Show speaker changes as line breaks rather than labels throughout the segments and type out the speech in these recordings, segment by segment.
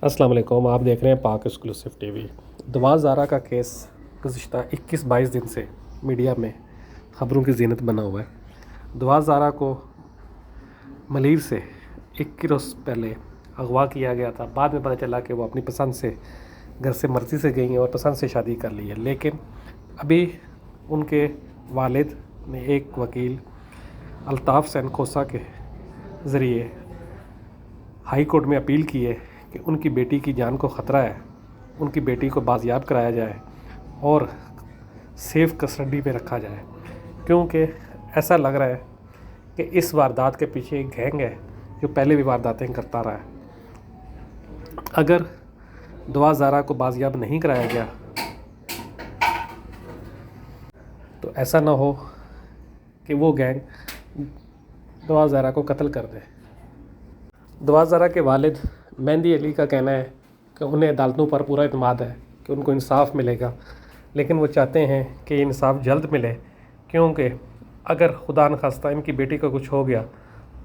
अस्सलाम वालेकुम। आप देख रहे हैं पाक एक्सक्लूसिव टीवी। दवा ज़ारा का केस गुज़िश्ता 21-22 दिन से मीडिया में ख़बरों की ज़ीनत बना हुआ है। दवा ज़ारा को मलीर से 21 रोज़ पहले अगवा किया गया था। बाद में पता चला कि वो अपनी पसंद से घर से मर्ज़ी से गई हैं और पसंद से शादी कर ली है। लेकिन अभी उनके वालिद ने एक वकील अल्ताफ़ सैन खोसा के ज़रिए हाई कोर्ट में अपील की है कि उनकी बेटी की जान को ख़तरा है, उनकी बेटी को बाजियाब कराया जाए और सेफ कस्टडी में रखा जाए, क्योंकि ऐसा लग रहा है कि इस वारदात के पीछे एक गैंग है जो पहले भी वारदातें करता रहा है। अगर दवा ज़ारा को बाजियाब नहीं कराया गया तो ऐसा ना हो कि वो गैंग दवा ज़ारा को कत्ल कर दे। दवा ज़ारा के वालिद मेहंदी अली का कहना है कि उन्हें अदालतों पर पूरा इत्मीनान है कि उनको इंसाफ़ मिलेगा, लेकिन वो चाहते हैं कि इंसाफ़ जल्द मिले, क्योंकि अगर खुदा न खास्ता इनकी बेटी को कुछ हो गया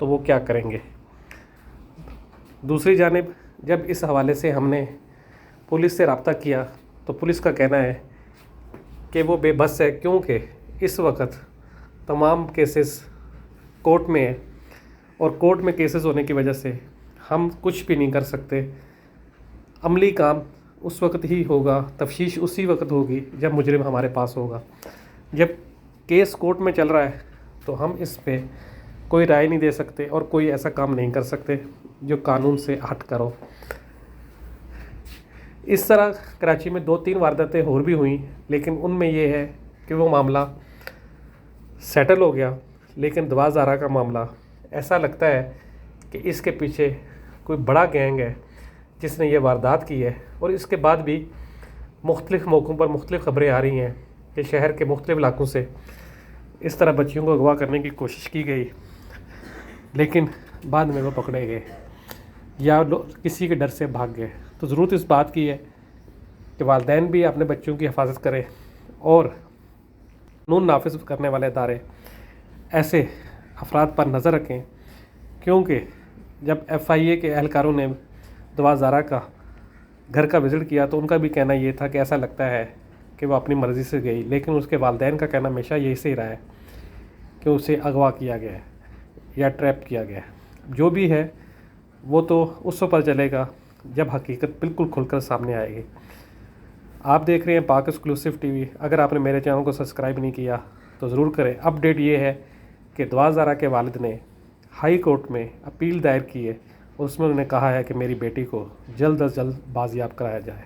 तो वो क्या करेंगे। दूसरी जानिब जब इस हवाले से हमने पुलिस से रब्ता किया तो पुलिस का कहना है कि वो बेबस है, क्योंकि इस वक्त तमाम केसेस कोर्ट में है और कोर्ट में केसेस होने की वजह से हम कुछ भी नहीं कर सकते। अमली काम उस वक्त ही होगा, तफ्तीश उसी वक्त होगी जब मुजरिम हमारे पास होगा। जब केस कोर्ट में चल रहा है तो हम इस पे कोई राय नहीं दे सकते और कोई ऐसा काम नहीं कर सकते जो कानून से हट करो। इस तरह कराची में 2-3 वारदातें और भी हुई, लेकिन उनमें ये है कि वो मामला सेटल हो गया। लेकिन दवा ज़ारा का मामला ऐसा लगता है कि इसके पीछे कोई बड़ा गैंग है जिसने ये वारदात की है। और इसके बाद भी मुख्तलिफ़ मौक़ों पर मुख्तलिफ़ ख़बरें आ रही हैं कि शहर के मुख्तलिफ़ इलाकों से इस तरह बच्चियों को अगवा करने की कोशिश की गई, लेकिन बाद में वो पकड़े गए या किसी के डर से भाग गए। तो ज़रूरत इस बात की है कि वालिदैन भी अपने बच्चों की हिफाजत करें और कानून नाफिज करने वाले इदारे ऐसे अफराद पर नज़र रखें, क्योंकि जब FIA के एहलकारों ने दवा ज़ारा का घर का विज़िट किया तो उनका भी कहना ये था कि ऐसा लगता है कि वो अपनी मर्ज़ी से गई, लेकिन उसके वालिदैन का कहना हमेशा यही से रहा है कि उसे अगवा किया गया है या ट्रैप किया गया है। जो भी है वो तो उस वक्त पता चलेगा जब हकीकत बिल्कुल खुलकर सामने आएगी। आप देख रहे हैं पाक एक्सक्लूसिव टीवी। अगर आपने मेरे चैनल को सब्सक्राइब नहीं किया तो ज़रूर करें। अपडेट ये है कि दवा ज़ारा के वालिद ने हाई कोर्ट में अपील दायर की है और उसमें उन्होंने कहा है कि मेरी बेटी को जल्द अज जल्द बाजियाब कराया जाए।